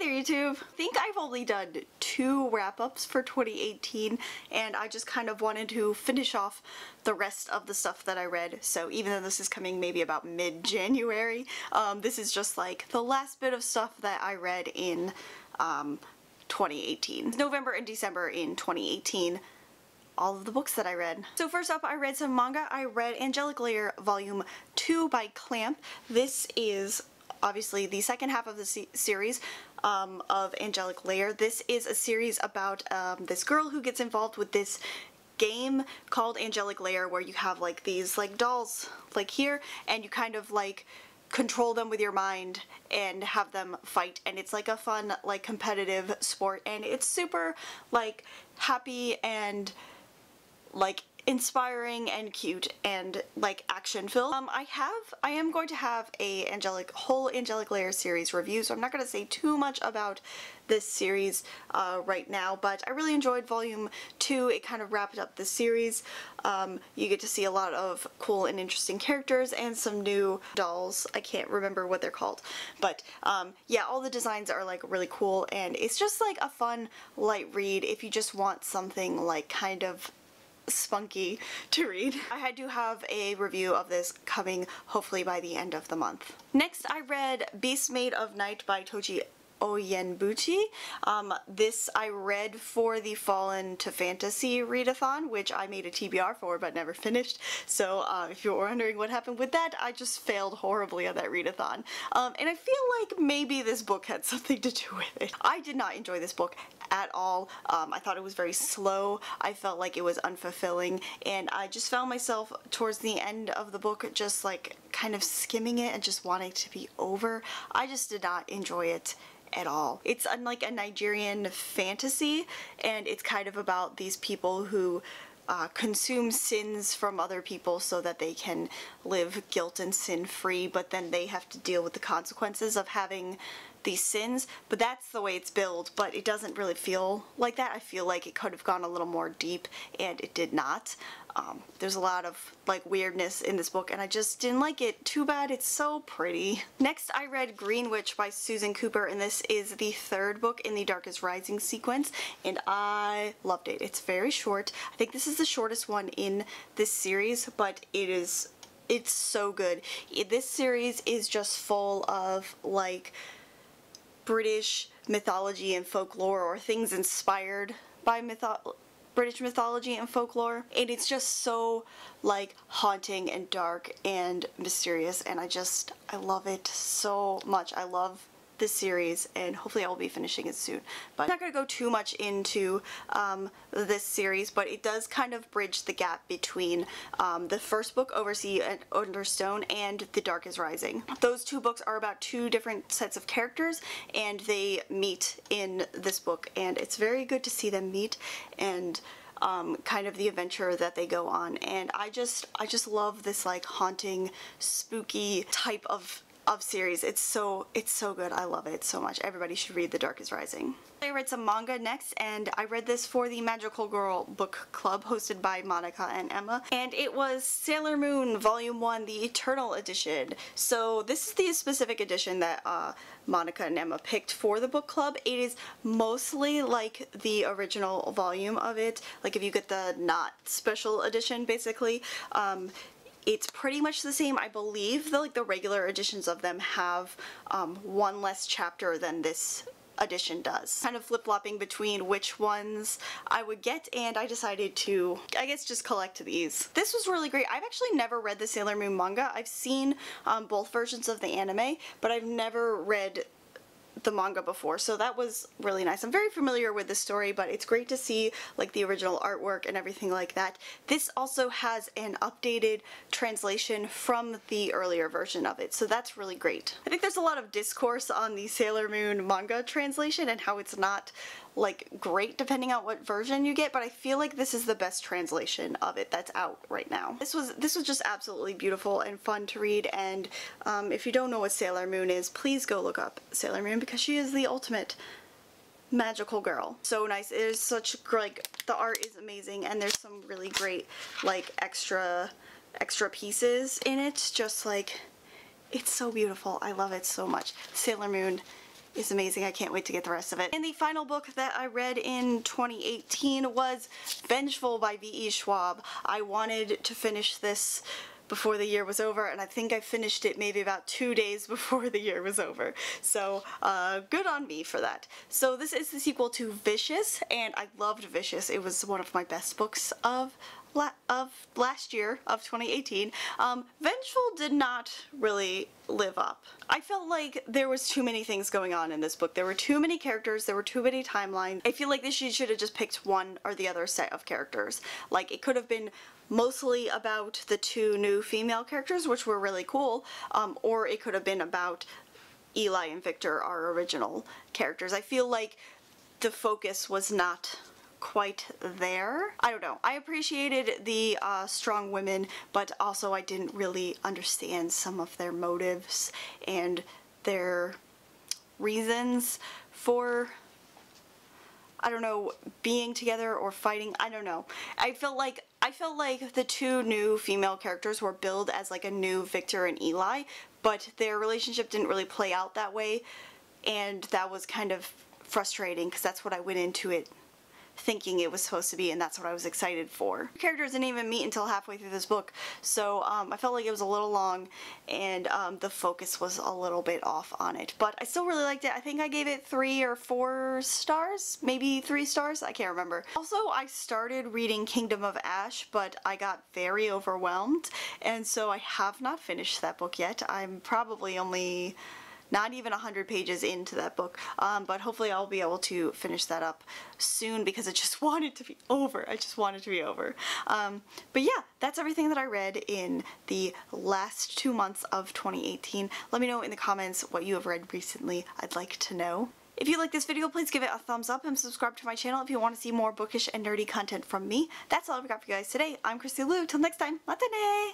there, YouTube! I think I've only done 2 wrap-ups for 2018, and I just kind of wanted to finish off the rest of the stuff that I read. So even though this is coming maybe about mid-January, this is just like the last bit of stuff that I read in 2018. November and December in 2018. All of the books that I read. So first up, I read some manga. I read Angelic Layer Volume 2 by Clamp. This is obviously the second half of the series of Angelic Layer. This is a series about this girl who gets involved with this game called Angelic Layer, where you have like these like dolls like here, and you kind of like control them with your mind and have them fight, and it's like a fun like competitive sport, and it's super like happy and like inspiring and cute and like action filled. I am going to have a whole Angelic Layer series review, so I'm not going to say too much about this series right now, but I really enjoyed Volume 2. It kind of wrapped up the series. You get to see a lot of cool and interesting characters and some new dolls. I can't remember what they're called, but yeah, all the designs are like really cool, and it's just like a fun light read if you just want something like kind of spunky to read. I do have a review of this coming hopefully by the end of the month. Next, I read Beast Made of Night by Tochi Onyenbuchi. This I read for the Fallen to Fantasy readathon, which I made a TBR for but never finished. So if you're wondering what happened with that, I just failed horribly on that readathon. And I feel like maybe this book had something to do with it. I did not enjoy this book at all. I thought it was very slow. I felt like it was unfulfilling, and I just found myself towards the end of the book just like kind of skimming it and just wanting to be over. I just did not enjoy it at all. It's unlike a Nigerian fantasy, and it's kind of about these people who consume sins from other people so that they can live guilt and sin free, but then they have to deal with the consequences of having these sins. But that's the way it's billed, but it doesn't really feel like that. I feel like it could have gone a little more deep, and it did not. There's a lot of like weirdness in this book, and I just didn't like it. Too bad. It's so pretty. Next, I read Green Witch by Susan Cooper, and this is the 3rd book in the Dark is Rising sequence, and I loved it. It's very short. I think this is the shortest one in this series, but it's so good. This series is just full of like British mythology and folklore, or things inspired by British mythology and folklore, and it's just so like haunting and dark and mysterious, and I love it so much. I love this series, and hopefully I will be finishing it soon. But I'm not going to go too much into this series, but it does kind of bridge the gap between the first book, Oversea and Understone, and The Dark is Rising. Those 2 books are about 2 different sets of characters, and they meet in this book, and it's very good to see them meet and kind of the adventure that they go on. And I just love this like haunting, spooky type of series. It's so good. I love it so much. Everybody should read The Dark is Rising. I read some manga next, and I read this for the Magical Girl Book Club hosted by Monica and Emma, and it was Sailor Moon Volume 1, the Eternal Edition. So this is the specific edition that Monica and Emma picked for the book club. It is mostly like the original volume of it, like if you get the not special edition basically. It's pretty much the same. I believe the regular editions of them have one less chapter than this edition does. Kind of flip-flopping between which ones I would get, and I decided to, I guess, just collect these. This was really great. I've actually never read the Sailor Moon manga. I've seen both versions of the anime, but I've never read the manga before, so that was really nice. I'm very familiar with the story, but it's great to see like the original artwork and everything like that. This also has an updated translation from the earlier version of it, so that's really great. I think there's a lot of discourse on the Sailor Moon manga translation and how it's not like great depending on what version you get, but I feel like this is the best translation of it that's out right now. This was just absolutely beautiful and fun to read, and if you don't know what Sailor Moon is, please go look up Sailor Moon, because she is the ultimate magical girl. So nice. It is such like, the art is amazing, and there's some really great like extra pieces in it. Just like, it's so beautiful. I love it so much. Sailor Moon is amazing. I can't wait to get the rest of it. And the final book that I read in 2018 was Vengeful by V.E. Schwab. I wanted to finish this before the year was over, and I think I finished it maybe about 2 days before the year was over. So good on me for that. So this is the sequel to Vicious, and I loved Vicious. It was one of my best books of last year, of 2018. Vengeful did not really live up. I felt like there was too many things going on in this book. There were too many characters, there were too many timelines. I feel like this should have just picked one or the other set of characters. Like, it could have been mostly about the 2 new female characters, which were really cool, or it could have been about Eli and Victor, our original characters. I feel like the focus was not quite there. I don't know. I appreciated the strong women, but also I didn't really understand some of their motives and their reasons for, I don't know, being together or fighting. I don't know. I felt like the 2 new female characters were billed as like a new Victor and Eli, but their relationship didn't really play out that way, and that was kind of frustrating because that's what I went into it thinking it was supposed to be, and that's what I was excited for. The characters didn't even meet until halfway through this book, so I felt like it was a little long, and the focus was a little bit off on it. But I still really liked it. I think I gave it 3 or 4 stars, maybe 3 stars, I can't remember. Also, I started reading Kingdom of Ash, but I got very overwhelmed, and so I have not finished that book yet. I'm probably only not even 100 pages into that book, but hopefully I'll be able to finish that up soon because I just want it to be over. I just want it to be over. But yeah, that's everything that I read in the last 2 months of 2018. Let me know in the comments what you have read recently. I'd like to know. If you like this video, please give it a thumbs up and subscribe to my channel if you want to see more bookish and nerdy content from me. That's all I've got for you guys today. I'm Christy Lou. Till next time, matane!